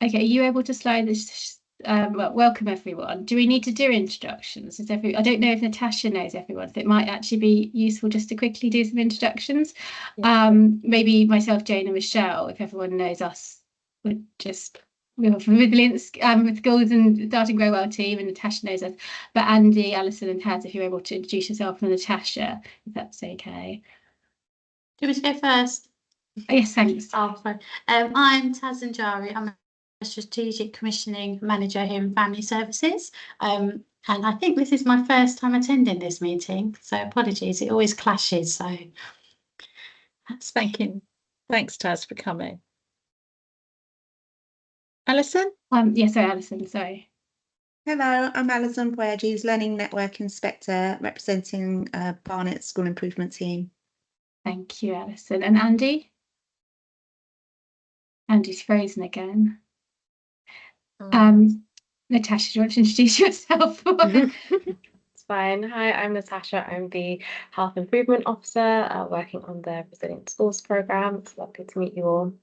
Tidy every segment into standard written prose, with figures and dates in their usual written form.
Okay, are you able to slide this? Well, welcome everyone. Do we need to do introductions? I don't know if Natasha knows everyone, so it might actually be useful just to quickly do some introductions. Yeah. Maybe myself, Jane, and Michelle, if everyone knows us, would just we're from Resilience with Schools and Starting Grow Well team, and Natasha knows us. But Andy, Alison, and Taz, if you're able to introduce yourself, and Natasha, if that's okay. Do you want me to go first? Oh, yes, thanks. Oh, fine. I'm Taz Njari. I'm a Strategic Commissioning Manager here in Family Services. And I think this is my first time attending this meeting, so apologies, it always clashes. So that's thanking. Thanks, Taz, for coming. Alison? Yes, sorry, Alison, sorry. Hello, I'm Alison Boyages, Learning Network Inspector representing Barnet School Improvement Team. Thank you, Alison. And Andy? Andy's frozen again. Natasha, do you want to introduce yourself? It's fine. Hi, I'm Natasha. I'm the Health Improvement Officer working on the Resilient Schools programme. It's lovely to meet you all.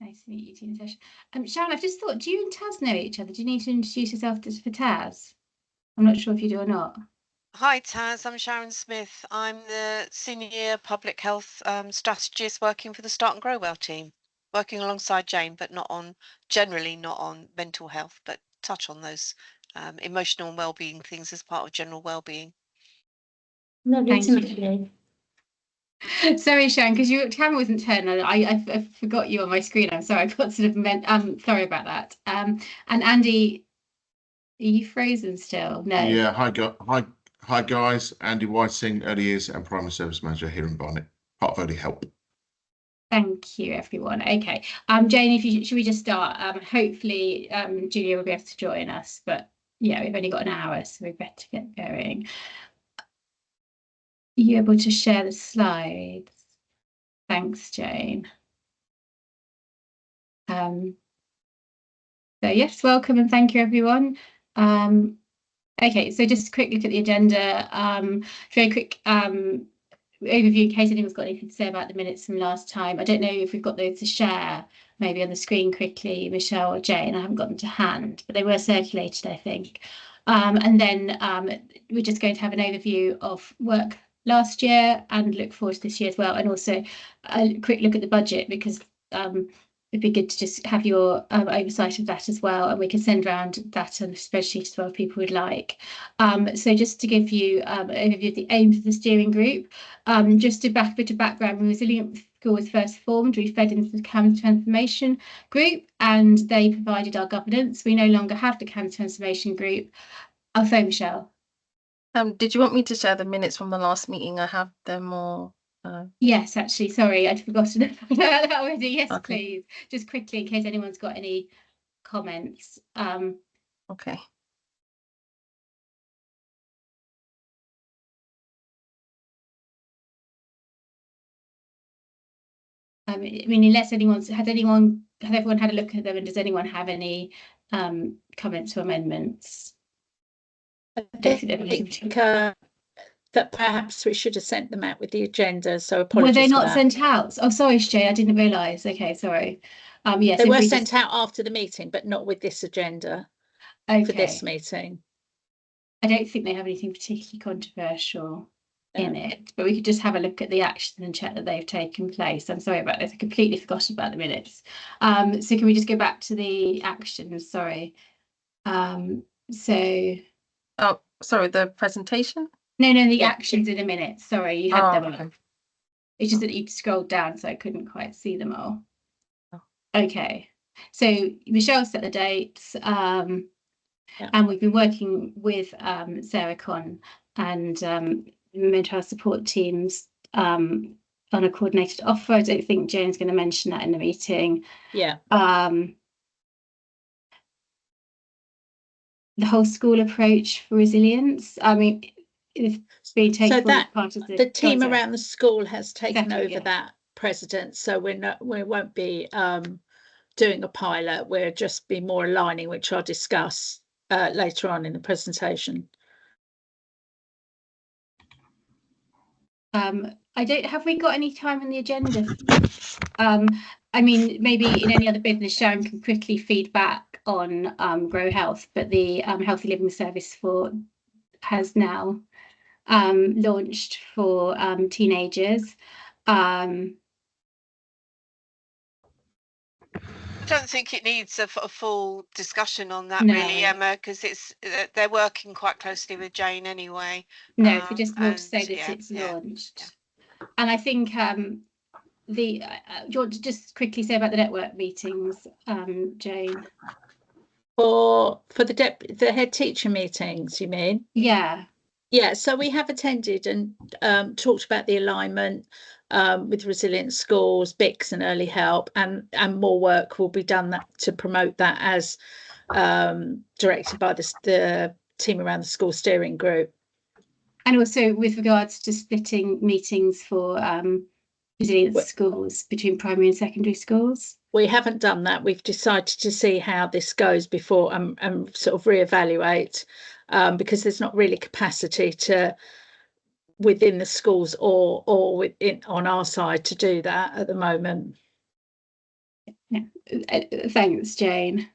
Nice to meet you too, Natasha. Sharon, I've just thought, do you and Taz know each other? Do you need to introduce yourself for Taz? I'm not sure if you do or not. Hi Taz, I'm Sharon Smith. I'm the Senior Public Health Strategist working for the Start and Grow Well team, working alongside Jane, but generally not on mental health, but touch on those emotional and wellbeing things as part of general wellbeing. Lovely to meet you. Sorry, Sharon, because your camera wasn't turned on. I forgot you on my screen. I'm sorry. I got sort of sorry about that. And Andy, are you frozen still? No. Yeah. Hi guys. Andy Whiting, Early Years and Primary Service Manager here in Barnet, part of Early Help. Thank you, everyone. Okay. Jane, should we just start? Hopefully, Julia will be able to join us, but yeah, we've only got an hour, so we better get going. Are you able to share the slides? Thanks, Jane. So yes, welcome and thank you, everyone. Okay, so just a quick look at the agenda. Very quick overview in case anyone's got anything to say about the minutes from last time. I don't know if we've got those to share maybe on the screen quickly, Michelle or Jane. I haven't got them to hand, but they were circulated, I think. And then we're just going to have an overview of work last year and look forward to this year as well, and also a quick look at the budget, because it'd be good to just have your oversight of that as well, and we can send around that on a spreadsheet as well if people would like. So just to give you an overview of the aims of the steering group, just a bit of background. When Resilient School was first formed, we fed into the Cancer Transformation Group and they provided our governance. We no longer have the Cancer Transformation Group. Oh, sorry, Michelle. Did you want me to share the minutes from the last meeting? I have them all. Yes, actually, sorry, I'd forgotten about that already. Yes, okay. Please, just quickly in case anyone's got any comments. Okay. I mean, unless has everyone had a look at them, and does anyone have any comments or amendments? I think that perhaps we should have sent them out with the agenda, so apologies. Were they not sent out? Oh, sorry, Jay, I didn't realise. Okay, sorry. Yes, they were sent out after the meeting, but not with this agenda. Okay. For this meeting. I don't think they have anything particularly controversial in it, but we could just have a look at the actions and check that they've taken place. I'm sorry about this. I completely forgot about the minutes. So can we just go back to the actions? Sorry. Oh, sorry, the presentation? No, the actions in a minute. Sorry, you had them. Okay. It's just that you scrolled down, so I couldn't quite see them all. Oh. Okay. So Michelle set the dates, and we've been working with Sarah Conn and mental health support teams on a coordinated offer. I don't think Jane's going to mention that in the meeting. Yeah. The whole school approach for resilience. I mean, it's been taken as part of the team around the school has taken over that precedence. So we won't be doing a pilot. We'll just be more aligning, which I'll discuss later on in the presentation. Have we got any time on the agenda? I mean, maybe in any other business, Sharon can quickly feed back on Grow Health, but the Healthy Living Service has now launched for teenagers. I don't think it needs a full discussion on that, No. really, Emma, because they're working quite closely with Jane anyway. No, so just more to say that yeah, it's launched. And I think do you want to just quickly say about the network meetings, Jane? For the head teacher meetings, you mean? Yeah. Yeah, so we have attended and talked about the alignment with resilient schools, BICS and early help, and more work will be done to promote that as directed by the team around the school steering group. And also with regards to splitting meetings for resilient schools between primary and secondary schools. We haven't done that. We've decided to see how this goes before and sort of reevaluate because there's not really capacity to within the schools or within on our side to do that at the moment. Yeah. Thanks, Jane.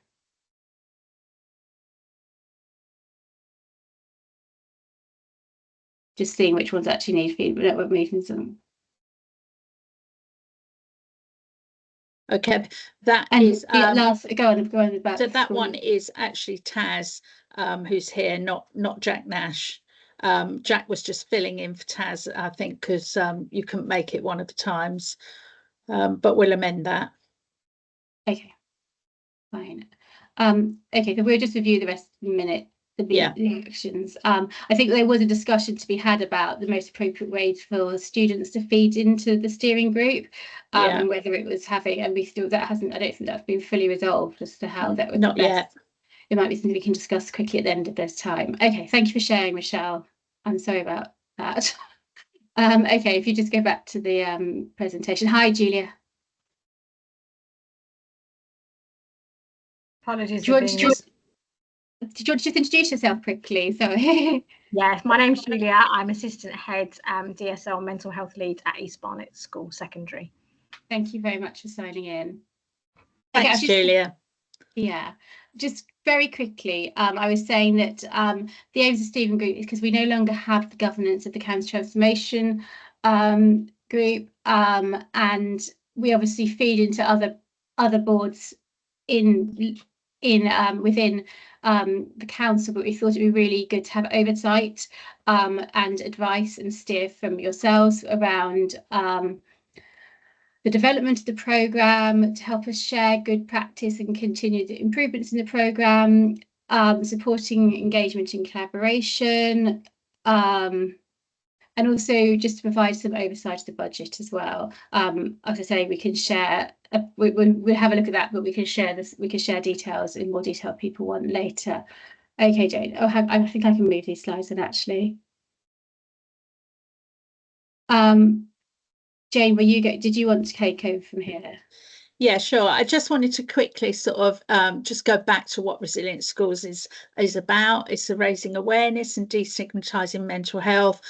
Just seeing which ones actually need feedback, network meetings. Okay, that and is last. Go on about. So that one is actually Taz, who's here, not Jack Nash. Jack was just filling in for Taz, I think, because you couldn't make it one of the times. But we'll amend that. Okay, fine. Okay, so we'll just review the rest of the minute. The actions. I think there was a discussion to be had about the most appropriate way for students to feed into the steering group, and whether it was having, and we still that hasn't. I don't think that's been fully resolved as to how that would not be best. Yet. It might be something we can discuss quickly at the end of this time. Okay, thank you for sharing, Michelle. I'm sorry about that. Okay, if you just go back to the presentation. Hi, Julia. Apologies. Did you want to just introduce yourself quickly? Sorry. Yes, my name's Julia. I'm Assistant Head DSL Mental Health Lead at East Barnet School Secondary. Thank you very much for signing in. Thanks, Julia. Yeah, just very quickly, I was saying that the aims of steering group is because we no longer have the governance of the County Transformation group, and we obviously feed into other boards within the council, but we thought it'd be really good to have oversight and advice and steer from yourselves around the development of the programme, to help us share good practice and continue the improvements in the programme, supporting engagement and collaboration, and also just to provide some oversight of the budget as well. As I say, we can share. We'll have a look at that, but we can share this. We can share details in more detail if people want later. Okay, Jane. Oh, I think I can move these slides then actually. Jane, did you want to take over from here? Yeah, sure. I just wanted to quickly sort of just go back to what Resilient Schools is about. It's raising awareness and destigmatising mental health.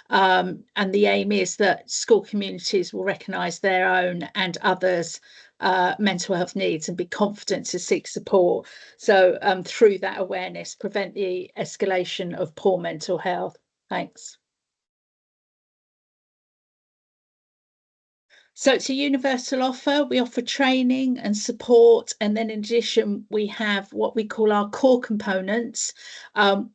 And the aim is that school communities will recognise their own and others' mental health needs and be confident to seek support. So through that awareness, prevent the escalation of poor mental health. Thanks. So it's a universal offer. We offer training and support, and then in addition we have what we call our core components,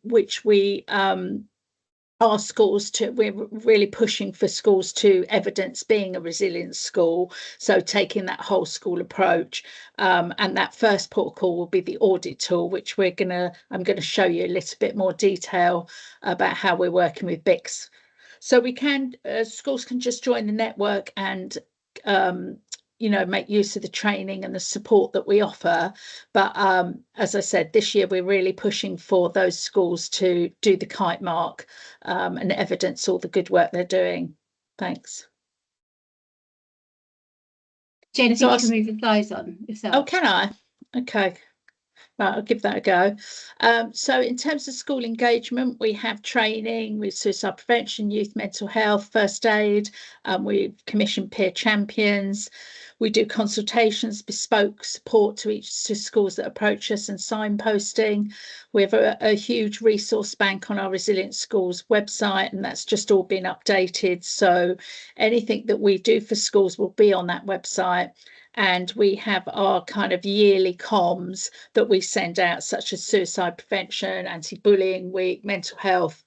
which we ask schools to, we're really pushing for schools to evidence being a resilient school, so taking that whole school approach, and that first port call will be the audit tool, which I'm going to show you a little bit more detail about how we're working with BICS. So schools can just join the network and make use of the training and the support that we offer. But as I said, this year we're really pushing for those schools to do the kite mark and evidence all the good work they're doing. Thanks. Jane, I think you can move the slides on yourself. Oh, can I? Okay. Right, I'll give that a go. So in terms of school engagement, we have training with suicide prevention, youth mental health, first aid. We commission peer champions. We do consultations, bespoke support to schools that approach us, and signposting. We have a huge resource bank on our Resilient Schools website, and that's just all been updated. So anything that we do for schools will be on that website. And we have our kind of yearly comms that we send out, such as suicide prevention, anti-bullying week, mental health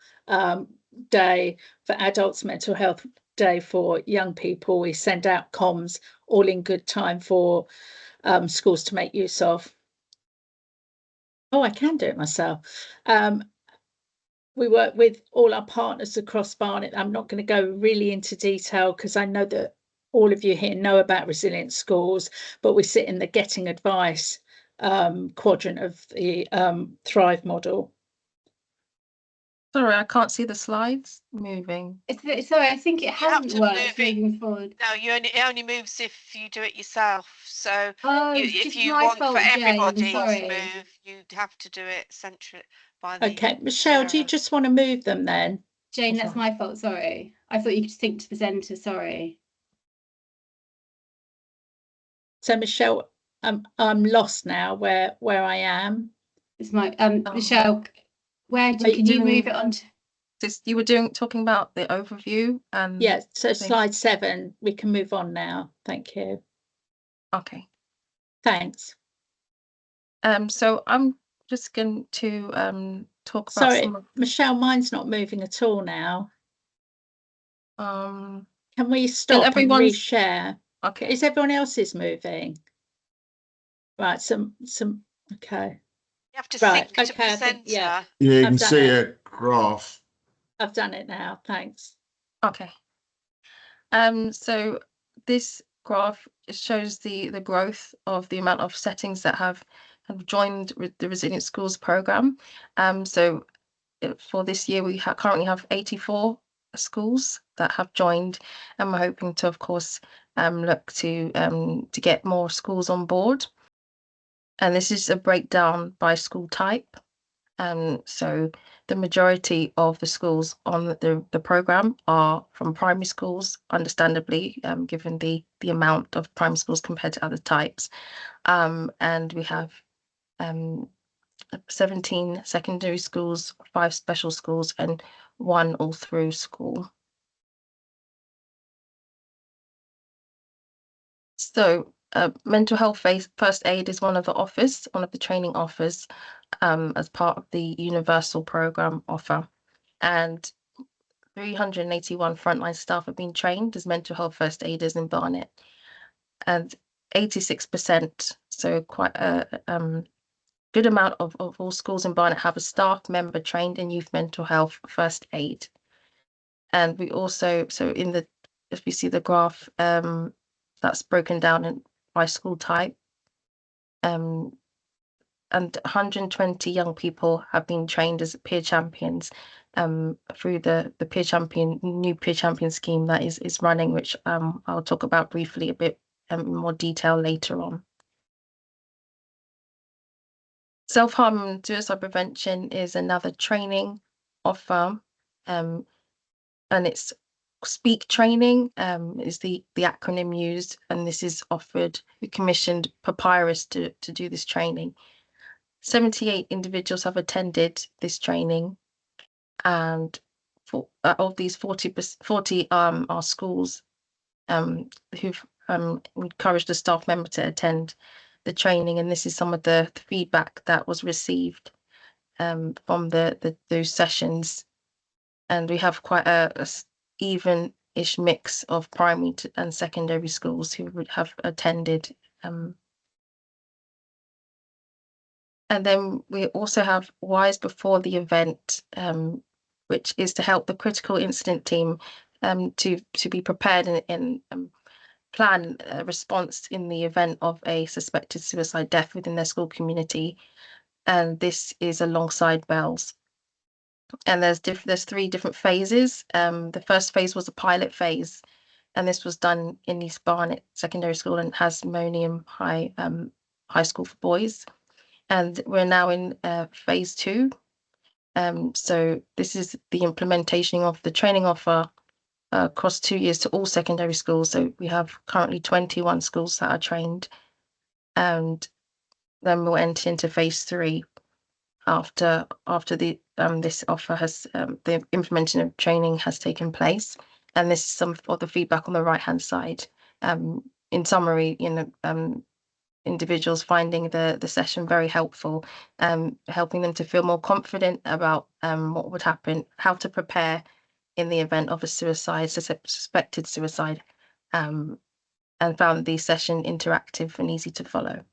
day for adults, mental health day for young people. We send out comms all in good time for schools to make use of. Oh, I can do it myself. We work with all our partners across Barnet. I'm not going to go really into detail because I know that all of you here know about Resilient Schools, but we sit in the getting advice quadrant of the Thrive model. Sorry, I can't see the slides moving. Sorry, I think it You have hasn't to worked move it. moving forward. No, it only moves if you do it yourself. So Oh, if it's you my want fault, for Jane, everybody sorry. to move, you'd have to do it centrally by the. Okay, Michelle, do you just want to move them then? Jane, that's my fault, sorry. I thought you could sync to the presenter, sorry. So Michelle, I'm lost now where I am. It's my Michelle, can you move it on to? You were talking about the overview and Yeah, so slide 7, we can move on now. Thank you. Okay. Thanks. So I'm just going to talk about Sorry, Michelle, mine's not moving at all now. Can we stop and reshare? Okay. Is everyone else's moving? Right, okay. You have to Right, sync to okay, presenter. Yeah, you can see a graph. I've done it now, thanks. Okay. So this graph shows the growth of the amount of settings that have joined with the Resilient Schools program. So for this year, we currently have 84 schools that have joined, and we're hoping to, of course, look to get more schools on board. And this is a breakdown by school type. So the majority of the schools on the program are from primary schools, understandably, given the amount of primary schools compared to other types. And we have 17 secondary schools, 5 special schools, and 1 all-through school. So mental health first aid is one of the training offers as part of the universal program offer. And 381 frontline staff have been trained as mental health first aiders in Barnet. And 86%, so quite a good amount of all schools in Barnet have a staff member trained in youth mental health first aid. And we also, if you see the graph, that's broken down by school type. And 120 young people have been trained as peer champions through the new peer champion scheme that is running, which I'll talk about briefly a bit in more detail later on. Self-harm and suicide prevention is another training offer, and it's SPEAK training is the acronym used, and this is offered. We commissioned Papyrus to do this training. 78 individuals have attended this training, and of these 40 are schools who've encouraged the staff member to attend the training, and this is some of the feedback that was received from those sessions. And we have quite a even-ish mix of primary and secondary schools who would have attended. And then we also have WISE before the event, which is to help the critical incident team to be prepared and plan a response in the event of a suspected suicide death within their school community. And this is alongside BELLS. And there's 3 different phases. The first phase was a pilot phase, and this was done in East Barnet Secondary School and Hasmonean High School for boys. and we're now in phase 2. So this is the implementation of the training offer across 2 years to all secondary schools. So we have currently 21 schools that are trained, and then we'll enter into phase 3 after the this offer has the implementation of training has taken place. And this is some of the feedback on the right hand side. In summary, individuals finding the session very helpful, helping them to feel more confident about what would happen, how to prepare in the event of a suspected suicide, and found the session interactive and easy to follow.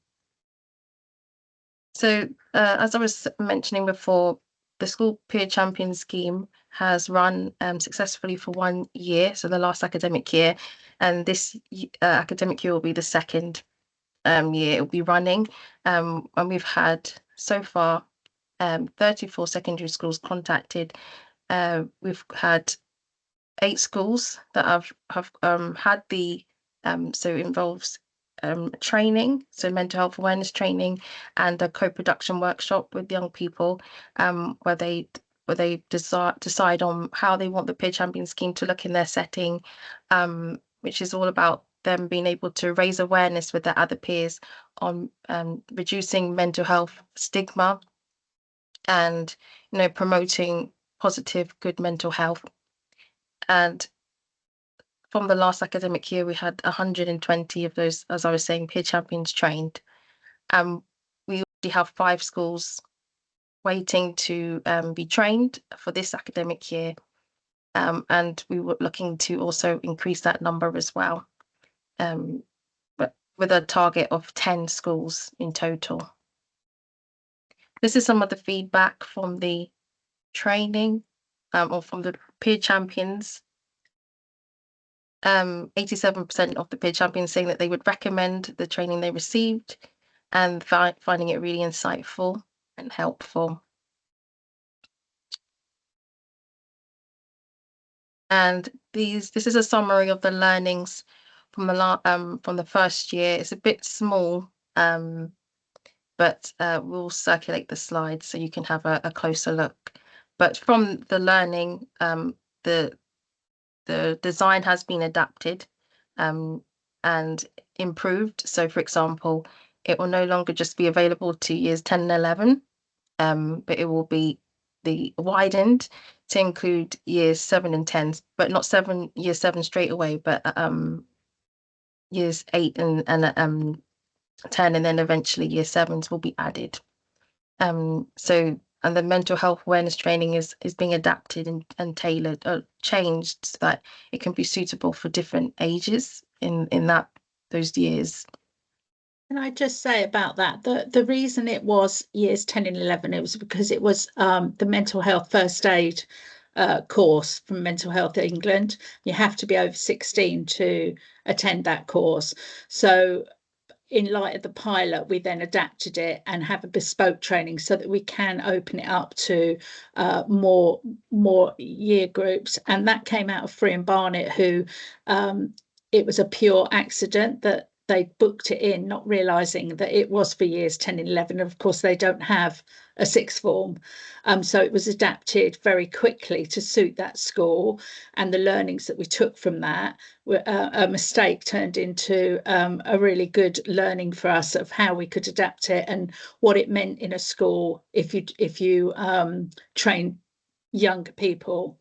So as I was mentioning before, the School Peer Champion Scheme has run successfully for 1 year, so the last academic year, and this academic year will be the second year it will be running, and we've had so far 34 secondary schools contacted. We've had 8 schools that have had the so it involves training, so mental health awareness training, and a co-production workshop with young people, where they decide on how they want the peer champion scheme to look in their setting, which is all about them being able to raise awareness with their other peers on reducing mental health stigma, and promoting positive, good mental health. And from the last academic year, we had 120 of those, as I was saying, peer champions trained. We already have 5 schools waiting to be trained for this academic year, and we were looking to also increase that number as well, but with a target of 10 schools in total. This is some of the feedback from the training, or from the peer champions. 87% of the peer champions saying that they would recommend the training they received, and finding it really insightful and helpful. And this is a summary of the learnings from the first year. It's a bit small, but we'll circulate the slides so you can have a closer look. But from the learning, the design has been adapted and improved. So, for example, it will no longer just be available to years 10 and 11, but it will be widened to include years 7 and 10, but not year 7 straight away, but years 8 and 10, and then eventually year 7s will be added. And the mental health awareness training is being adapted and tailored, changed, so that it can be suitable for different ages in those years. Can I just say about that, the reason it was years 10 and 11, it was because it was the mental health first aid course from Mental Health England. You have to be over 16 to attend that course. So in light of the pilot, we then adapted it and have a bespoke training so that we can open it up to more year groups. And that came out of Free and Barnet, who it was a pure accident that they booked it in, not realizing that it was for years 10 and 11. Of course, they don't have a sixth form. So it was adapted very quickly to suit that school. And the learnings that we took from that were a mistake turned into a really good learning for us of how we could adapt it and what it meant in a school if you train younger people.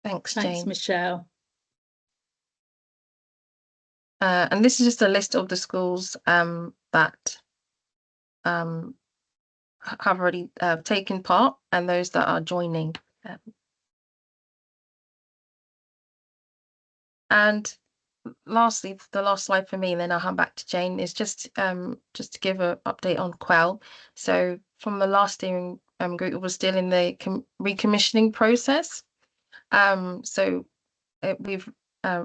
Thanks, Thanks, Jane. Michelle. And this is just a list of the schools that have already taken part, and those that are joining. And lastly, the last slide for me, and then I'll hand back to Jane, is just to give an update on Quell. So from the last steering group, it was still in the recommissioning process. So we've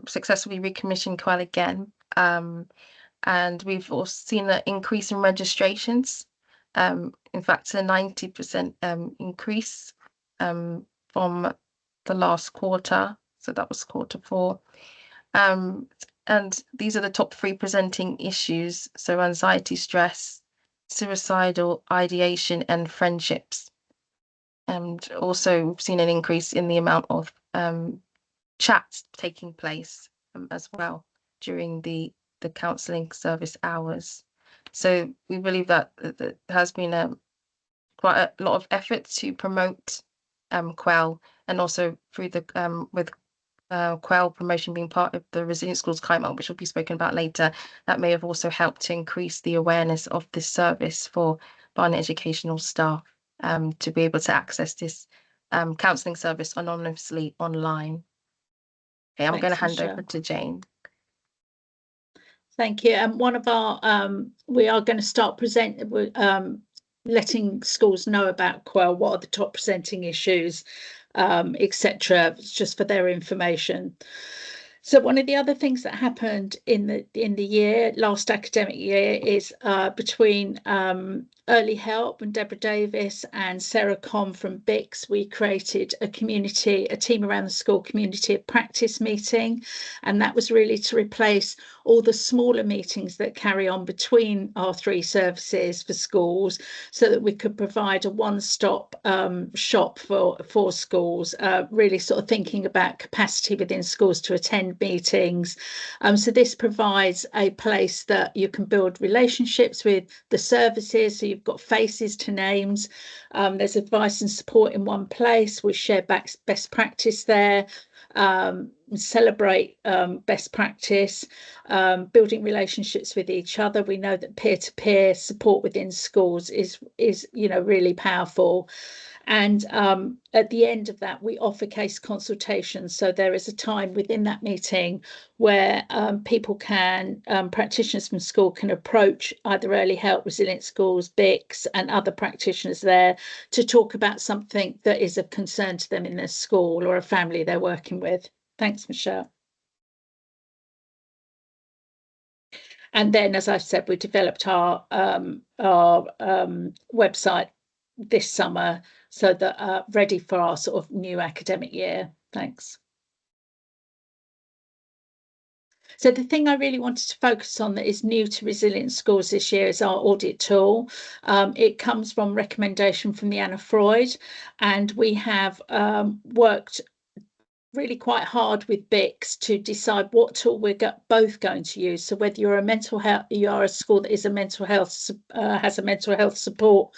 successfully recommissioned Quell again, and we've also seen an increase in registrations. In fact, a 90% increase from the last quarter. So that was quarter 4. And these are the top 3 presenting issues. So anxiety, stress, suicidal ideation and friendships. And also we've seen an increase in the amount of chats taking place as well during the counselling service hours. So we believe that there has been quite a lot of effort to promote Quell, and also through the with Quell promotion being part of the Resilient Schools Kite Mark, which will be spoken about later, that may have also helped to increase the awareness of this service for Barnet educational staff to be able to access this counselling service anonymously online. Okay, I'm going to hand over to Jane. Thank you. And one of our, we are going to start letting schools know about Quell, what are the top presenting issues, etc., just for their information. So one of the other things that happened in the last academic year is between Early Help and Deborah Davis and Sarah Com from BICS, we created a team around the school community of practice meeting, and that was really to replace all the smaller meetings that carry on between our 3 services for schools, so that we could provide a one-stop shop for schools, really sort of thinking about capacity within schools to attend meetings. So this provides a place that you can build relationships with the services, so you've got faces to names. There's advice and support in one place. We share best practice there, celebrate best practice, building relationships with each other. We know that peer-to-peer support within schools is really powerful. And at the end of that, we offer case consultations. So there is a time within that meeting where practitioners from school can approach either Early Help, Resilient Schools, BICS, and other practitioners there to talk about something that is of concern to them in their school or a family they're working with. Thanks, Michelle. And then, as I said, we developed our website this summer, so that ready for our sort of new academic year. Thanks. So the thing I really wanted to focus on that is new to Resilient Schools this year is our audit tool. It comes from recommendation from the Anna Freud, and we have worked really quite hard with BICS to decide what tool we're both going to use. So whether you're a school that is a mental health has a mental health support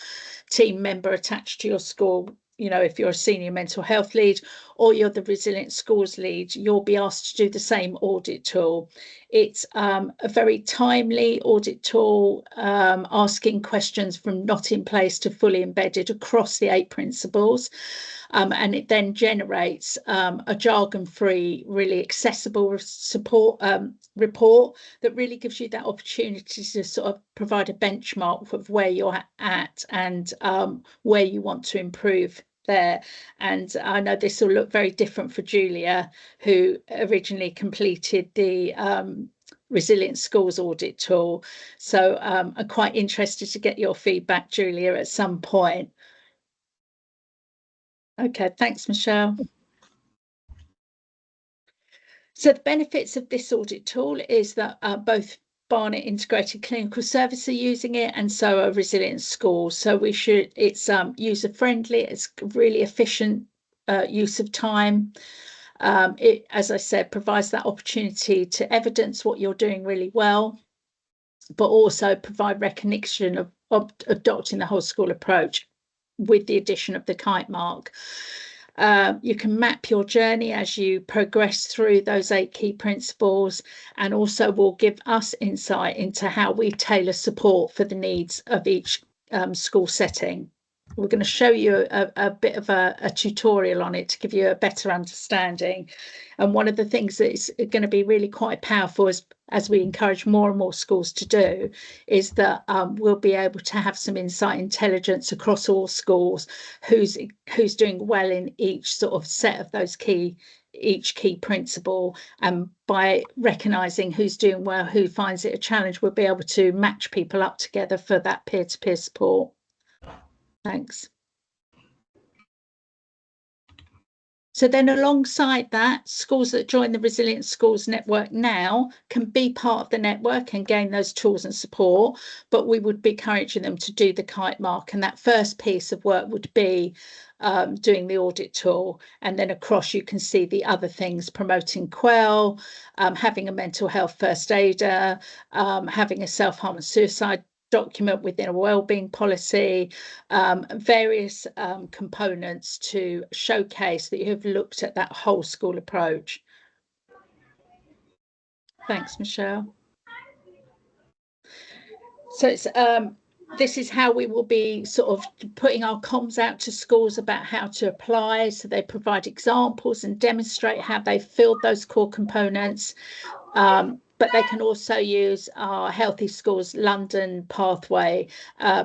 team member attached to your school, if you're a senior mental health lead, or you're the Resilient Schools lead, you'll be asked to do the same audit tool. It's a very timely audit tool, asking questions from not in place to fully embedded across the 8 principles. And it then generates a jargon-free, really accessible support report that really gives you that opportunity to sort of provide a benchmark of where you're at and where you want to improve there. And I know this will look very different for Julia, who originally completed the Resilient Schools audit tool. So I'm quite interested to get your feedback, Julia, at some point. Okay, thanks, Michelle. So the benefits of this audit tool is that both Barnet Integrated Clinical Service are using it, and so are Resilient Schools. So it's user-friendly, it's really efficient use of time. It, as I said, provides that opportunity to evidence what you're doing really well, but also provide recognition of adopting the whole school approach with the addition of the kite mark. You can map your journey as you progress through those 8 key principles, and also will give us insight into how we tailor support for the needs of each school setting. We're going to show you a bit of a tutorial on it to give you a better understanding. And one of the things that is going to be really quite powerful as we encourage more and more schools to do is that we'll be able to have some insight intelligence across all schools, who's doing well in each sort of set of those each key principle, and by recognizing who's doing well, who finds it a challenge, we'll be able to match people up together for that peer-to-peer support. Thanks. So then alongside that, schools that join the Resilient Schools Network now can be part of the network and gain those tools and support, but we would be encouraging them to do the kite mark. And that first piece of work would be doing the audit tool. And then across you can see the other things, promoting Quell, having a mental health first aider, having a self-harm and suicide document within a wellbeing policy, various components to showcase that you have looked at that whole school approach. Thanks, Michelle. So it's this is how we will be sort of putting our comms out to schools about how to apply. So they provide examples and demonstrate how they filled those core components. But they can also use our Healthy Schools London pathway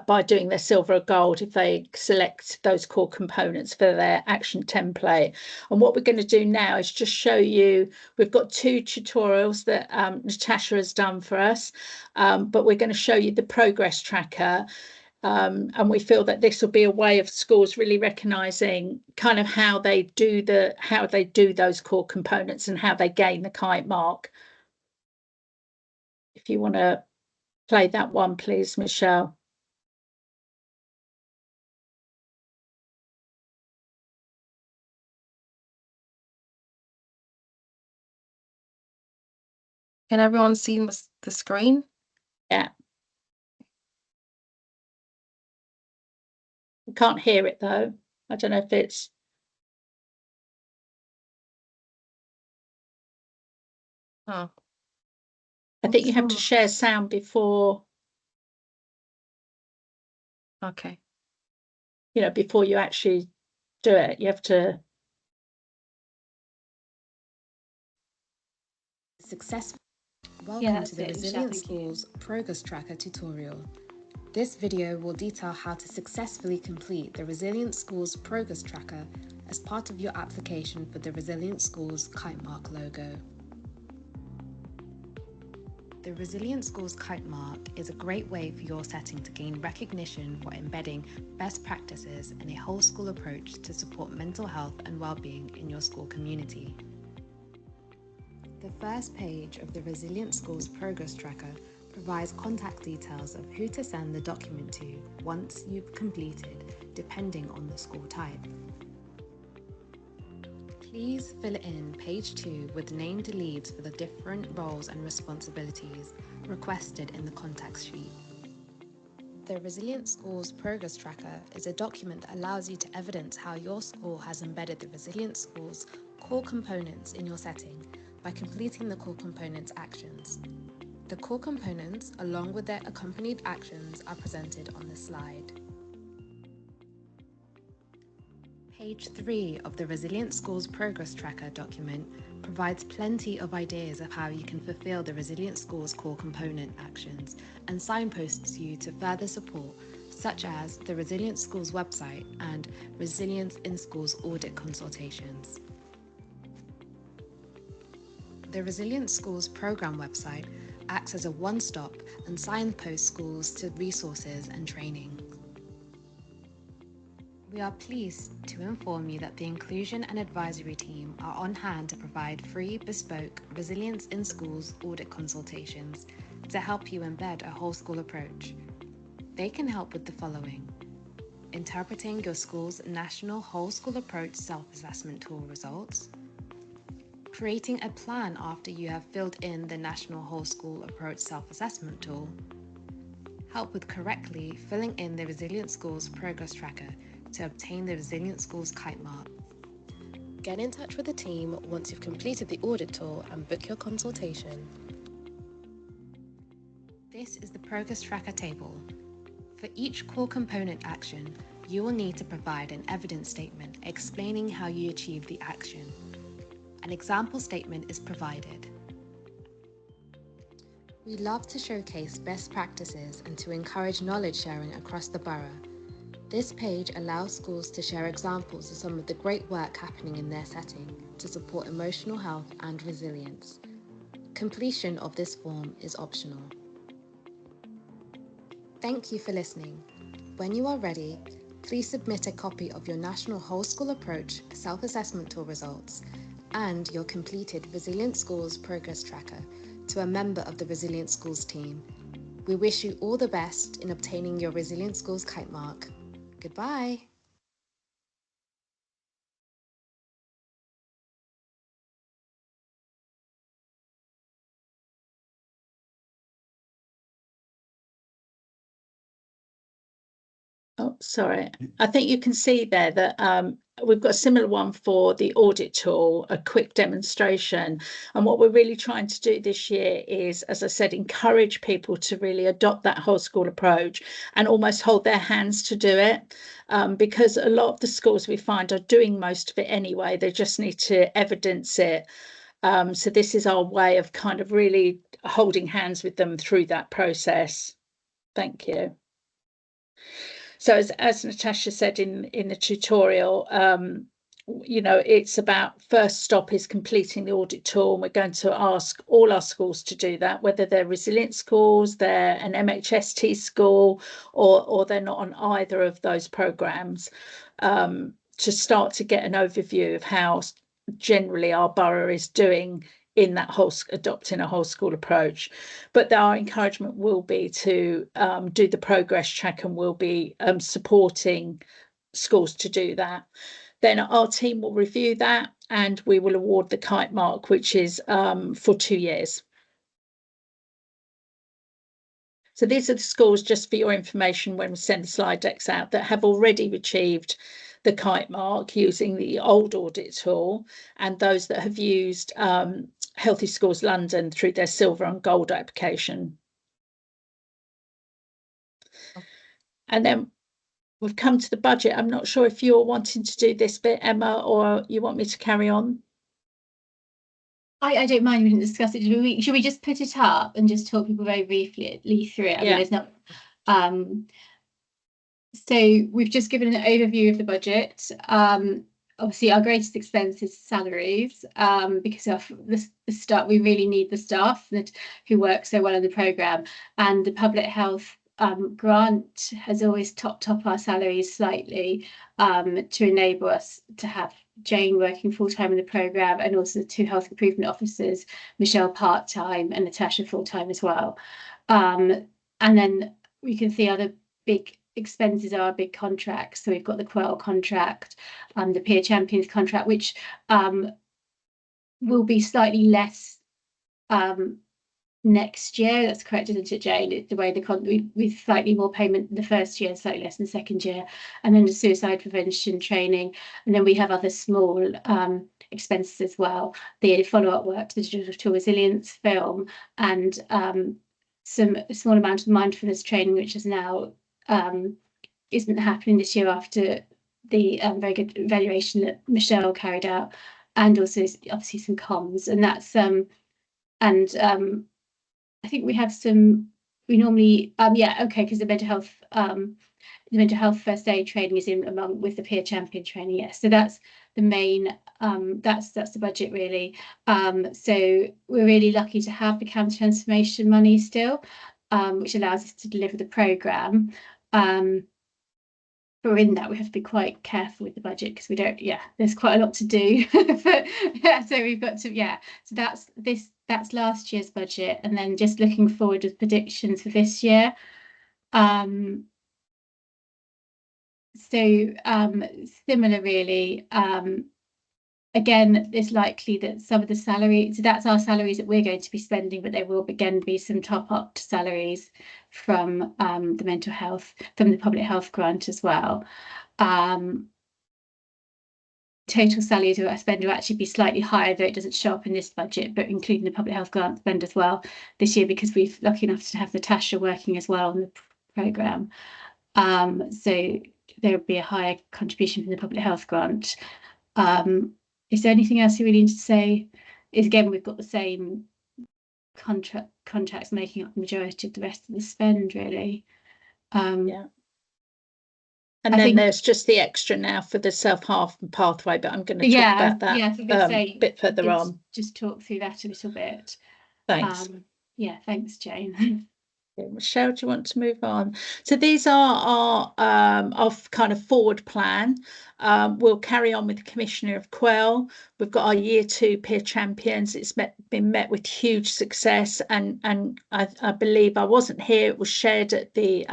by doing their silver or gold if they select those core components for their action template. And what we're going to do now is just show you, we've got 2 tutorials that Natasha has done for us, but we're going to show you the progress tracker. And we feel that this will be a way of schools really recognising kind of how they do those core components and how they gain the kite mark. If you want to play that one, please, Michelle. Can everyone see the screen? Yeah. We can't hear it though. I don't know if it's. Oh. I think you have to share sound before. Okay. You know, before you actually do it, you have to. Successful. Welcome to the Resilient Schools Progress Tracker tutorial. This video will detail how to successfully complete the Resilient Schools Progress Tracker as part of your application for the Resilient Schools Kite Mark logo. The Resilient Schools Kite Mark is a great way for your setting to gain recognition for embedding best practices and a whole school approach to support mental health and well-being in your school community. The first page of the Resilient Schools Progress Tracker provides contact details of who to send the document to once you've completed, depending on the school type. Please fill in page 2 with named leads for the different roles and responsibilities requested in the contacts sheet. The Resilient Schools Progress Tracker is a document that allows you to evidence how your school has embedded the Resilient Schools core components in your setting by completing the core components actions. The core components, along with their accompanied actions, are presented on this slide. Page 3 of the Resilient Schools Progress Tracker document provides plenty of ideas of how you can fulfill the Resilient Schools core component actions and signposts you to further support, such as the Resilient Schools website and Resilience in Schools audit consultations. The Resilient Schools program website acts as a one-stop and signposts schools to resources and training. We are pleased to inform you that the Inclusion and Advisory team are on hand to provide free, bespoke Resilience in Schools audit consultations to help you embed a whole school approach. They can help with the following: interpreting your school's national whole school approach self-assessment tool results, creating a plan after you have filled in the national whole school approach self-assessment tool, help with correctly filling in the Resilient Schools Progress Tracker to obtain the Resilient Schools Kite Mark. Get in touch with the team once you've completed the audit tool and book your consultation. This is the Progress Tracker table. For each core component action, you will need to provide an evidence statement explaining how you achieved the action. An example statement is provided. We love to showcase best practices and to encourage knowledge sharing across the borough. This page allows schools to share examples of some of the great work happening in their setting to support emotional health and resilience. Completion of this form is optional. Thank you for listening. When you are ready, Please submit a copy of your National Whole School Approach Self-Assessment Tool results and your completed Resilient Schools Progress Tracker to a member of the Resilient Schools team. We wish you all the best in obtaining your Resilient Schools Kite Mark. Goodbye. Oh, sorry. I think you can see there that we've got a similar one for the audit tool, a quick demonstration. And what we're really trying to do this year is, as I said, encourage people to really adopt that whole school approach and almost hold their hands to do it. Because a lot of the schools we find are doing most of it anyway. They just need to evidence it. So this is our way of kind of really holding hands with them through that process. Thank you. So as Natasha said in the tutorial, it's about first stop is completing the audit tool. And we're going to ask all our schools to do that, whether they're resilient schools, they're an MHST school, or they're not on either of those programs, to start to get an overview of how generally our borough is doing in that adopting a whole school approach. But our encouragement will be to do the progress track, and we'll be supporting schools to do that. Then our team will review that, and we will award the Kite Mark, which is for 2 years. So these are the schools, just for your information when we send the slide decks out, that have already achieved the Kite Mark using the old audit tool, and those that have used Healthy Schools London through their silver and gold application. And then we've come to the budget. I'm not sure if you're wanting to do this bit, Emma, or you want me to carry on. I don't mind. We can discuss it. Should we just put it up and just talk people very briefly through it? I mean, it's not. So we've just given an overview of the budget. Obviously, our greatest expense is salaries, because of the staff. We really need the staff who work so well in the programme, and the public health grant has always topped up our salaries slightly, to enable us to have Jane working full-time in the programme, and also the 2 health improvement officers, Michelle part-time and Natasha full-time as well. And then we can see other big expenses are big contracts. So we've got the Quell contract, the Peer Champions contract, which will be slightly less next year. That's correct, isn't it, Jane? The way with slightly more payment in the first year, slightly less in the second year, and then the suicide prevention training, and then we have other small expenses as well. The follow-up work to the digital resilience film, and some small amount of mindfulness training, which is now isn't happening this year after the very good evaluation that Michelle carried out, and also obviously some comms, and that's I think we have some. We normally because the mental health first aid training is in along with the peer champion training. Yes, so that's the main. That's the budget really. So we're really lucky to have the counter transformation money still, which allows us to deliver the programme. But in that we have to be quite careful with the budget, because we don't. There's quite a lot to do. But so we've got to. So that's last year's budget, and then just looking forward with predictions for this year. Similar really. Again, it's likely that some of the salary, so that's our salaries that we're going to be spending, but there will again be some top up to salaries from the mental health, from the public health grant as well. Total salaries I spend will actually be slightly higher, though it doesn't show up in this budget, but including the public health grant spend as well this year, because we're lucky enough to have Natasha working as well on the programme. So there will be a higher contribution from the public health grant. Is there anything else you really need to say? Is again, we've got the same contracts making up the majority of the rest of the spend, really. And then there's just the extra now for the self-harm pathway, but I'm going to talk about that a bit further on. Just talk through that a little bit. Thanks. Thanks, Jane. Michelle, do you want to move on? So these are our kind of forward plan. We'll carry on with the Commissioner of Quell. We've got our Year 2 peer champions. It's been met with huge success, and I believe I wasn't here. It was shared at the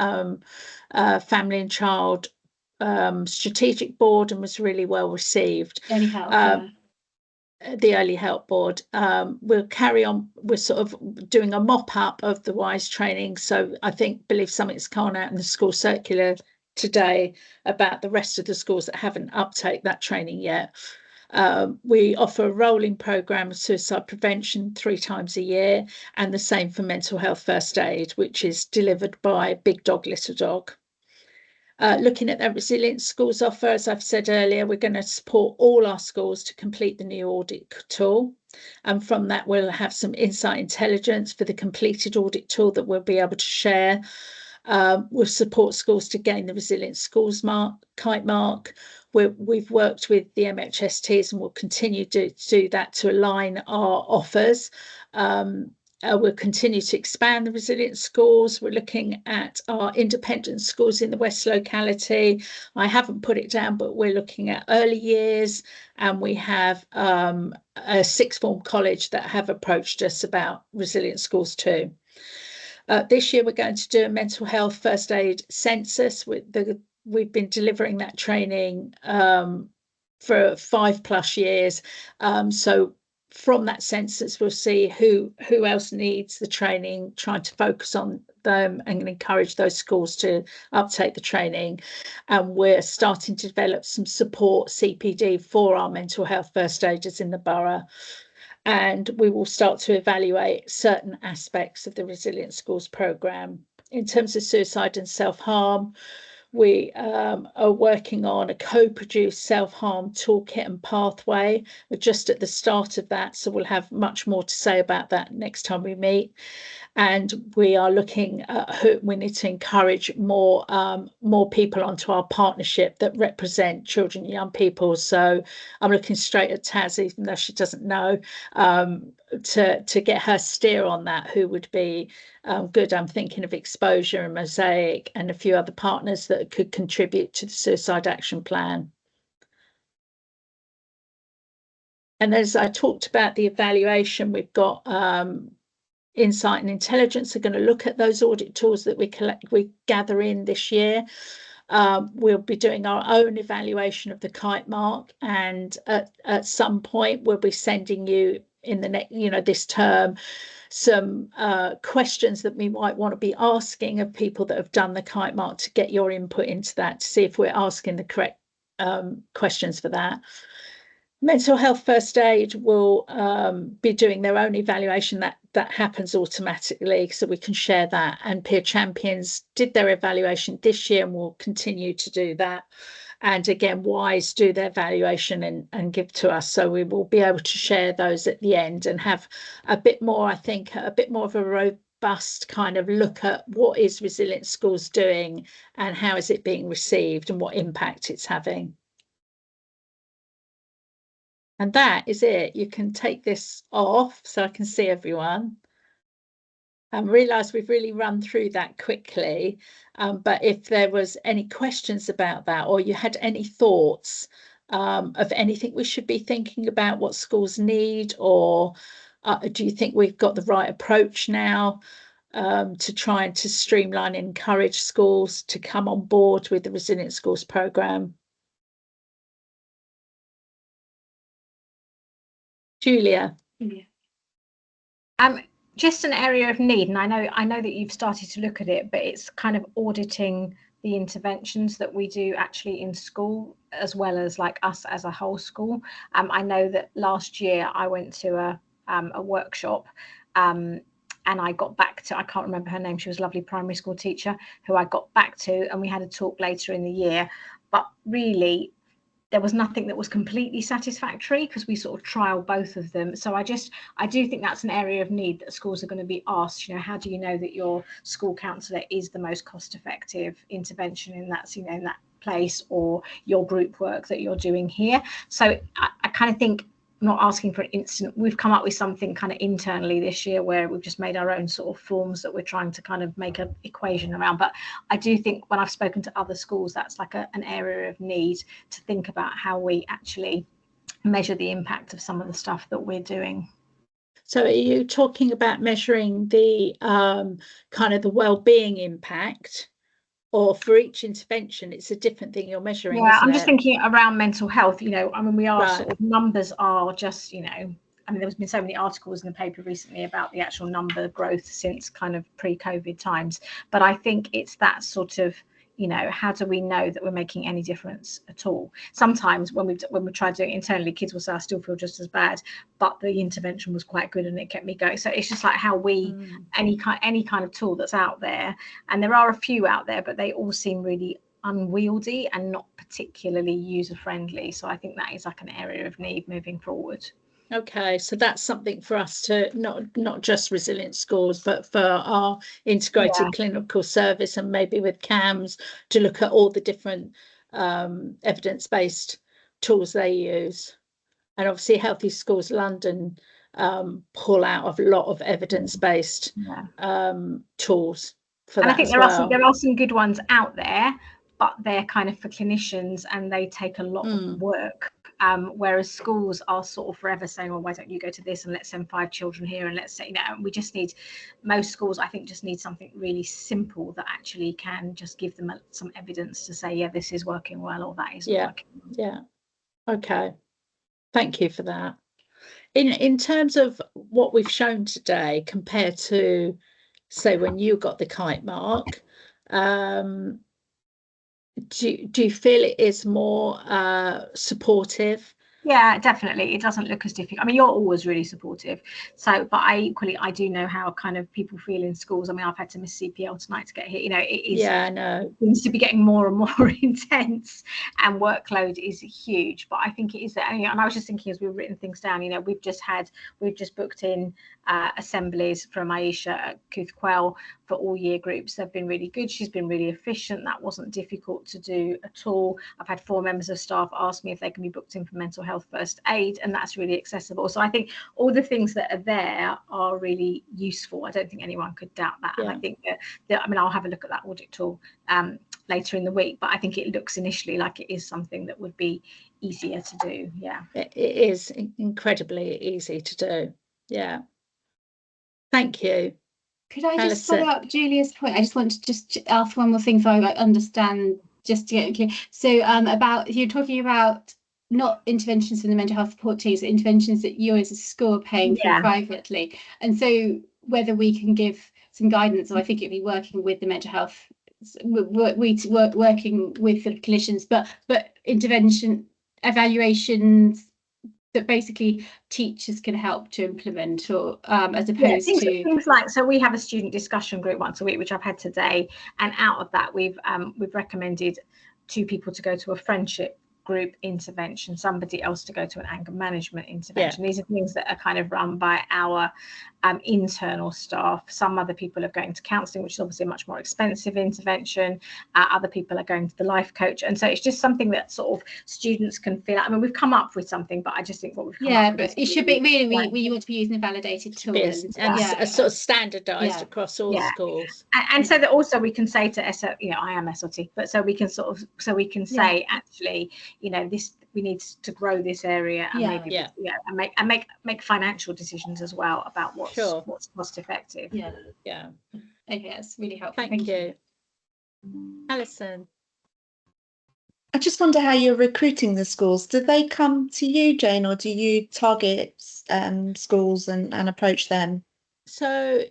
Family and Child Strategic Board and was really well received. Early help, the Early Help Board. We'll carry on. We're sort of doing a mop up of the WISE training. So I believe something's gone out in the school circular today about the rest of the schools that haven't uptake that training yet. We offer a rolling programme of suicide prevention 3 times a year, and the same for mental health first aid, which is delivered by Big Dog Little Dog. Looking at that Resilient Schools offer, as I've said earlier, we're going to support all our schools to complete the new audit tool. And from that, we'll have some insight intelligence for the completed audit tool that we'll be able to share. We'll support schools to gain the Resilient Schools kite mark. We've worked with the MHSTs and we'll continue to do that to align our offers. We'll continue to expand the resilient schools. We're looking at our independent schools in the West locality. I haven't put it down, but we're looking at early years, and we have a sixth form college that have approached us about resilient schools too. This year, we're going to do a mental health first aid census. We've been delivering that training for 5+ years. So from that census, we'll see who else needs the training, trying to focus on them and encourage those schools to uptake the training. And we're starting to develop some support CPD for our mental health first aiders in the borough. And we will start to evaluate certain aspects of the Resilient Schools programme. In terms of suicide and self-harm, we are working on a co-produced self-harm toolkit and pathway. We're just at the start of that, so we'll have much more to say about that next time we meet. And we are looking at we need to encourage more people onto our partnership that represent children and young people. So I'm looking straight at Taz, even though she doesn't know, to get her steer on that, who would be good. I'm thinking of Exposure and Mosaic and a few other partners that could contribute to the Suicide Action Plan. And as I talked about the evaluation, we've got Insight and Intelligence are going to look at those audit tools that we gather in this year. We'll be doing our own evaluation of the kite mark, and at some point we'll be sending you in the next, this term, some questions that we might want to be asking of people that have done the kite mark to get your input into that, to see if we're asking the correct questions for that. Mental health first aid will be doing their own evaluation that happens automatically, so we can share that. And peer champions did their evaluation this year and will continue to do that. And again, WISE do their evaluation and give to us. So we will be able to share those at the end and have a bit more, I think, a bit more of a robust kind of look at what is Resilient Schools doing and how is it being received and what impact it's having. And that is it. You can take this off so I can see everyone. I realise we've really run through that quickly, but if there was any questions about that, or you had any thoughts of anything we should be thinking about, what schools need, or do you think we've got the right approach now to try and to streamline and encourage schools to come on board with the Resilient Schools programme? Julia. Just an area of need, and I know that you've started to look at it, but it's kind of auditing the interventions that we do actually in school, as well as like us as a whole school. I know that last year I went to a workshop, and I got back to, I can't remember her name, she was a lovely primary school teacher who I got back to, and we had a talk later in the year, but really there was nothing that was completely satisfactory because we sort of trial both of them. So I do think that's an area of need that schools are going to be asked, how do you know that your school counsellor is the most cost effective intervention in that, in that place, or your group work that you're doing here. So I kind of think not asking for an instant. We've come up with something kind of internally this year where we've just made our own sort of forms that we're trying to kind of make an equation around. But I do think when I've spoken to other schools, that's like an area of need to think about how we actually measure the impact of some of the stuff that we're doing. So are you talking about measuring the kind of the well-being impact, or for each intervention it's a different thing you're measuring? Yeah, isn't I'm just it? thinking around mental health, you know, I mean, we are Right. sort of, numbers are just, you know, I mean, there's been so many articles in the paper recently about the actual number growth since kind of pre-COVID times. But I think it's that sort of, you know, how do we know that we're making any difference at all? Sometimes when we try to do it internally, kids will say, I still feel just as bad, but the intervention was quite good and it kept me going. So it's just like how we, any kind of tool that's out there, and there are a few out there, but they all seem really unwieldy and not particularly user friendly. So I think that is like an area of need moving forward. Okay, so that's something for us to not just Resilient Schools, but for our integrated clinical service, and maybe with CAMS to look at all the different evidence-based tools they use. And obviously Healthy Schools London pull out of a lot of evidence-based tools for and that. I think there are some good ones out there, but they're kind of for clinicians and they take a lot of work. Whereas schools are sort of forever saying, well, why don't you go to this and let's send 5 children here, and let's say, you know, we just need, most schools I think just need something really simple that actually can just give them some evidence to say, yeah, this is working well or that isn't working well. Yeah. Okay. Thank you for that. In terms of what we've shown today compared to, say, when you got the kite mark, do you feel it is more supportive? Yeah, definitely. It doesn't look as difficult. I mean, you're always really supportive. So, but I do know how kind of people feel in schools. I mean, I've had to miss CPL tonight to get here. You know, it is. Yeah, I know. It seems to be getting more and more intense, and workload is huge. But I think it is that. And I was just thinking as we've written things down. You know, we've just booked in assemblies from Aisha at Cuth Quell for all year groups. They've been really good. She's been really efficient. That wasn't difficult to do at all. I've had 4 members of staff ask me if they can be booked in for mental health first aid, and that's really accessible. So I think all the things that are there are really useful. I don't think anyone could doubt that. And I think that I mean, I'll have a look at that audit tool later in the week, but I think it looks initially like it is something that would be easier to do. Yeah, it is incredibly easy to do. Yeah, thank you. Could I just follow up Julia's point? I just want to just ask one more thing so I understand, just to get clear. So about, you're talking about not interventions from the mental health support teams, interventions that you as a school are paying for privately. And so whether we can give some guidance, or I think it'd be working with the mental health, working with the clinicians, but intervention evaluations that basically teachers can help to implement, or as opposed to things like, so we have a student discussion group once a week, which I've had today, and out of that we've recommended 2 people to go to a friendship group intervention, somebody else to go to an anger management intervention. These are things that are kind of run by our internal staff. Some other people are going to counselling, which is obviously a much more expensive intervention. Other people are going to the life coach, and so it's just something that sort of students can feel. I mean, we've come up with something, but I just think what we've come up with, but it should be really we want to be using a validated tool and sort of standardized across all schools. And so that also we can say to you know, I am SLT, but so we can say actually, you know, this, we need to grow this area, and maybe and make financial decisions as well about what's cost effective. Okay, that's really helpful. Thank you. Alison, I just wonder how you're recruiting the schools. Do they come to you, Jane, or do you target schools and approach them? So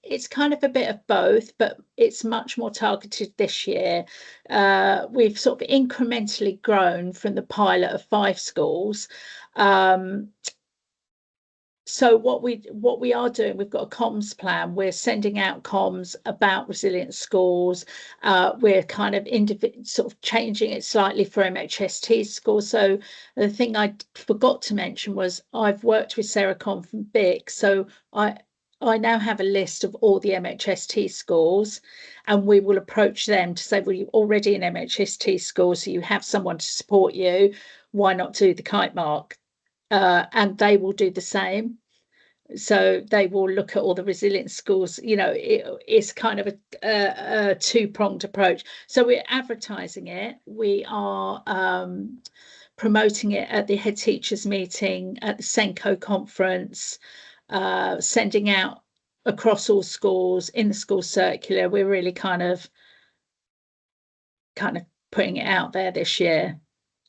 it's kind of a bit of both, but it's much more targeted this year. We've sort of incrementally grown from the pilot of 5 schools. So what we are doing, we've got a comms plan. We're sending out comms about Resilient Schools. We're kind of sort of changing it slightly for MHST schools. So the thing I forgot to mention was I've worked with Sarah Con from BIC. So I now have a list of all the MHST schools, and we will approach them to say, well, you're already in MHST school, so you have someone to support you. Why not do the kite mark? and they will do the same. So they will look at all the resilient schools. You know, it's kind of a two-pronged approach. So we're advertising it. We are promoting it at the head teachers meeting, at the Senko conference, sending out across all schools in the school circular. We're really kind of putting it out there this year.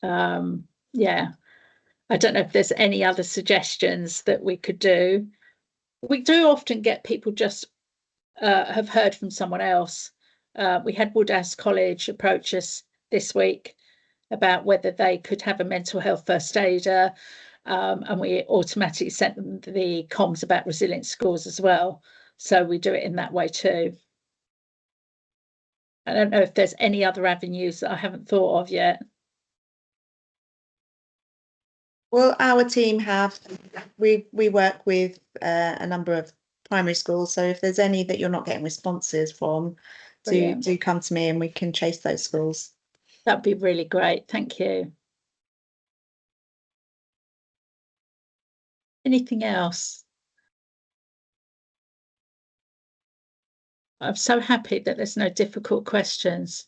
Yeah, I don't know if there's any other suggestions that we could do. We do often get people just have heard from someone else. We had Woodhouse College approach us this week about whether they could have a mental health first aider, and we automatically sent them the comms about resilient schools as well. So we do it in that way too. I don't know if there's any other avenues that I haven't thought of yet. Well, our team we work with a number of primary schools. So if there's any that you're not getting responses from, do come to me and we can chase those schools. That'd be really great. Thank you. Anything else? I'm so happy that there's no difficult questions.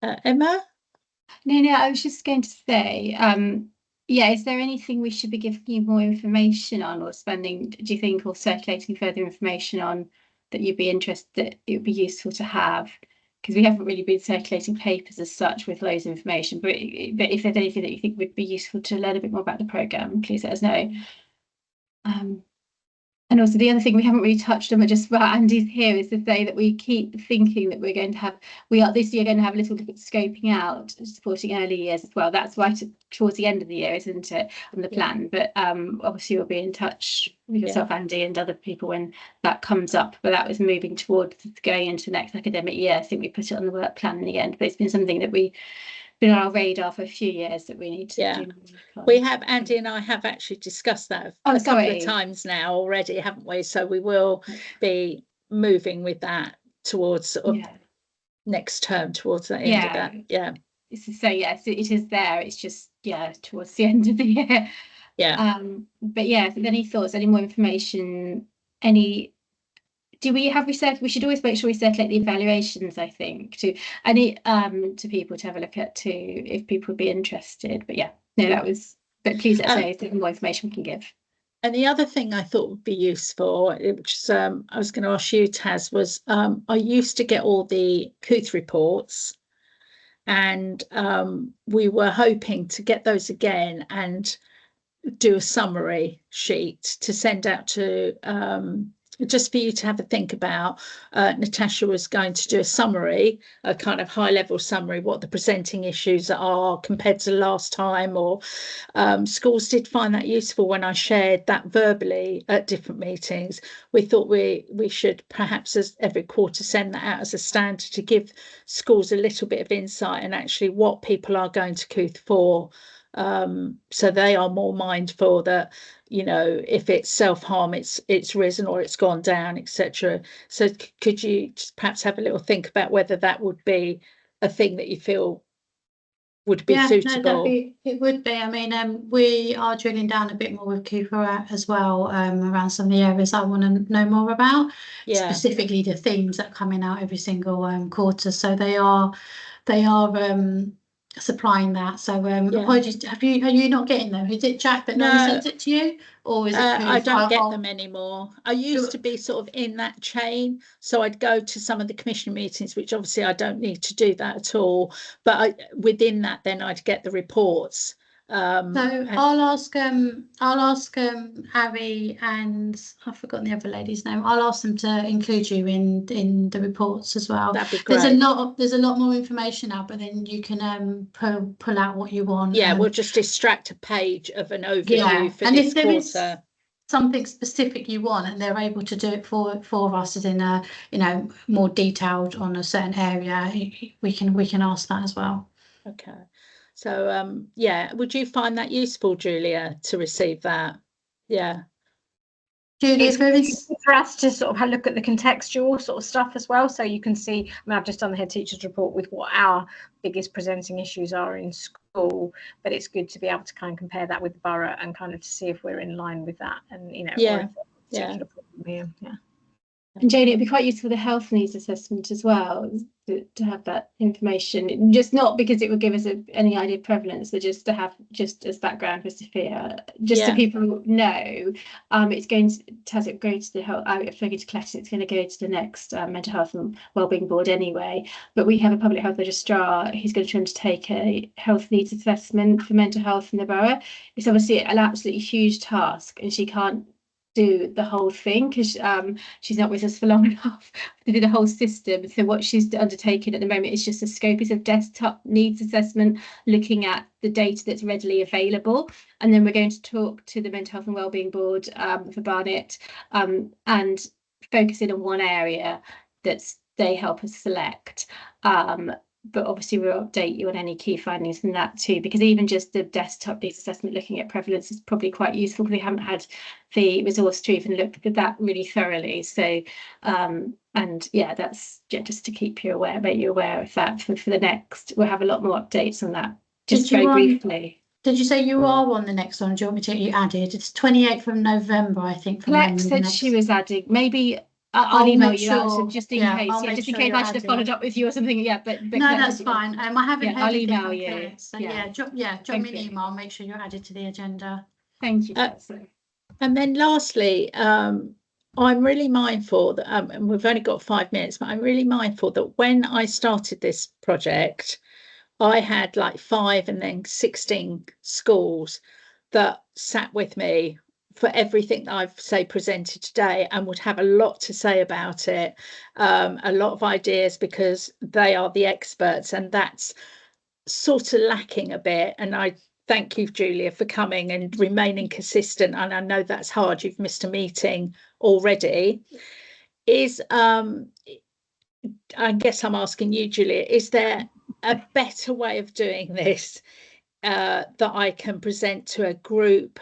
Emma? No, I was just going to say, yeah, is there anything we should be giving you more information on, or spending, do you think, or circulating further information on that you'd be interested, that it would be useful to have? Because we haven't really been circulating papers as such with loads of information, but if there's anything that you think would be useful to learn a bit more about the programme, please let us know. And also the other thing we haven't really touched on, but just while Andy's here, is to say that we keep thinking that we're going to have, we are this year going to have a little bit of scoping out, supporting early years as well. That's right towards the end of the year, isn't it, on the plan? But obviously we'll be in touch with yourself, Andy, and other people when that comes up. But that was moving towards going into next academic year. I think we put it on the work plan in the end, but it's been something that we been on our radar for a few years that we need to do. We have, Andy and I have actually discussed that a couple of times now already, haven't we? So we will be moving with that towards sort of next term, towards the end of that. So yes, it is there. It's just towards the end of the year. But yeah, any thoughts, any more information, do we have research? We should always make sure we circulate the evaluations, I think, to people to have a look at too, if people would be interested. But but please let us know if there's more information we can give. And the other thing I thought would be useful, which I was going to ask you, Taz, was I used to get all the COOTH reports, and we were hoping to get those again and do a summary sheet to send out to just for you to have a think about. Natasha was going to do a summary, a kind of high-level summary, what the presenting issues are compared to last time, or schools did find that useful when I shared that verbally at different meetings. We thought we should perhaps as every quarter send that out as a standard to give schools a little bit of insight and actually what people are going to COOTH for. So they are more mindful that, you know, if it's self-harm, it's risen or it's gone down, etc. So could you just perhaps have a little think about whether that would be a thing that you feel would be suitable? No, it would be. I mean, we are drilling down a bit more with Cooper as well, around some of the areas I want to know more about, specifically the themes that are coming out every single quarter. So they are supplying that. So apologies, are you not getting them? Is it Jack that normally sends it to you, or is it I don't get them anymore? I used to be sort of in that chain, so I'd go to some of the commission meetings, which obviously I don't need to do that at all, but within that then I'd get the reports. So I'll ask Harry, and I've forgotten the other lady's name. I'll ask them to include you in the reports as well. That'd be great. There's a lot more information now, but then you can pull out what you want. We'll just extract a page of an overview for and this if there quarter. Is something specific you want and they're able to do it for us, as in more detailed on a certain area, we can ask that as well. Okay. So would you find that useful, Julia, to receive that? Julie, it's if there good is, for us to sort of look at the contextual sort of stuff as well, so you can see. I mean, I've just done the head teacher's report with what our biggest presenting issues are in school, but it's good to be able to kind of compare that with the borough and kind of to see if we're in line with that, and or if there's a particular problem here. Yeah. And Jane, it'd be quite useful the health needs assessment as well, to have that information, just not because it would give us any idea of prevalence, but just to have, just as background for Sophia, just so people know. It's going to go to the health. I've spoken to Cletton, it's going to go to the next mental health and wellbeing board anyway. But we have a public health registrar who's going to undertake a health needs assessment for mental health in the borough. It's obviously an absolutely huge task, and she can't do the whole thing because she's not with us for long enough to do the whole system. So what she's undertaken at the moment is just a Scopus of desktop needs assessment, looking at the data that's readily available. And then we're going to talk to the Mental Health and Wellbeing Board for Barnet and focus in on one area that they help us select. But obviously we'll update you on any key findings from that too, because even just the desktop needs assessment looking at prevalence is probably quite useful, because we haven't had the resource to even look at that really thoroughly. So and yeah, that's just to keep you aware, make you aware of that for the next. We'll have a lot more updates on that. Just very briefly. Did you say you are on the next one? Do you want me to get you added? It's 28th of November, I think. Colette said she was adding. Maybe I'll email you out, just in case. Yeah, just in case I should have followed up with you or something. Yeah, but no, that's fine. I haven't heard I'll email you. Claire, so drop me an email. Make sure you're added to the agenda. Thank you. And then lastly, I'm really mindful that, and we've only got 5 minutes, but I'm really mindful that when I started this project, I had like 5 and then 16 schools that sat with me for everything that I've presented today, and would have a lot to say about it, a lot of ideas, because they are the experts, and that's sort of lacking a bit. And I thank you, Julia, for coming and remaining consistent, and I know that's hard, you've missed a meeting already. I guess I'm asking you, Julia, is there a better way of doing this that I can present to a group?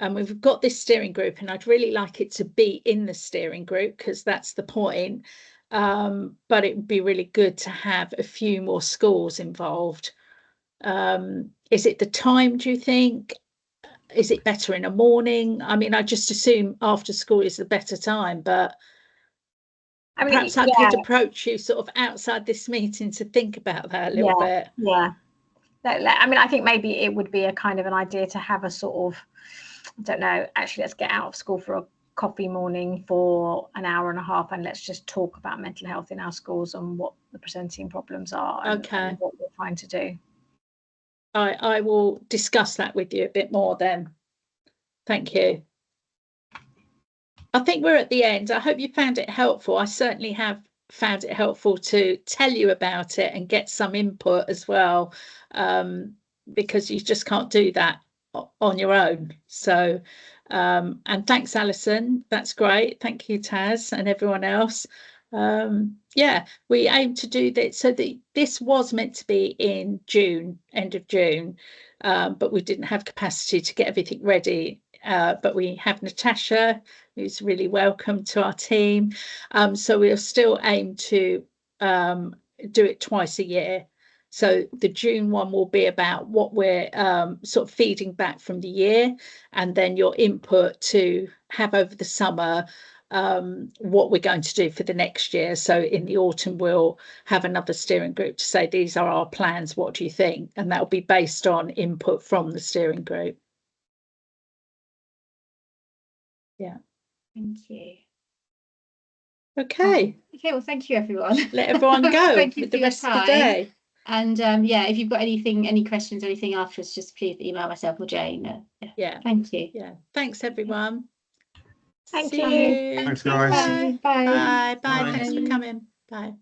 And we've got this steering group, and I'd really like it to be in the steering group, because that's the point. But it would be really good to have a few more schools involved. Is it the time, do you think? Is it better in the morning? I mean, I just assume after school is the better time, but I mean, perhaps I could approach you sort of outside this meeting to think about that a little bit. Yeah. I mean, I think maybe it would be a kind of an idea to have a sort of, I don't know, actually let's get out of school for a coffee morning for an hour and a half, and let's just talk about mental health in our schools and what the presenting problems are and what we're trying to do. I will discuss that with you a bit more then. Thank you. I think we're at the end. I hope you found it helpful. I certainly have found it helpful to tell you about it and get some input as well, because you just can't do that on your own. So and thanks, Alison, that's great. Thank you, Taz, and everyone else. Yeah, we aim to do this, so this was meant to be in June, end of June, but we didn't have capacity to get everything ready. But we have Natasha, who's really welcome to our team, so we'll still aim to do it twice a year. So the June one will be about what we're sort of feeding back from the year, and then your input to have over the summer what we're going to do for the next year. So in the autumn we'll have another steering group to say, these are our plans, what do you think? And that will be based on input from the steering group. Yeah. Thank you. Okay. Okay, well, thank you, everyone. Let everyone go Thank you with for the rest of the day. And yeah, if you've got any questions or anything afterwards, just please email myself or Jane. Yeah. Thank you. Yeah. Thanks, everyone. Thank See you. you. Thanks, guys. Bye. Bye. Bye. Thanks for coming. Bye.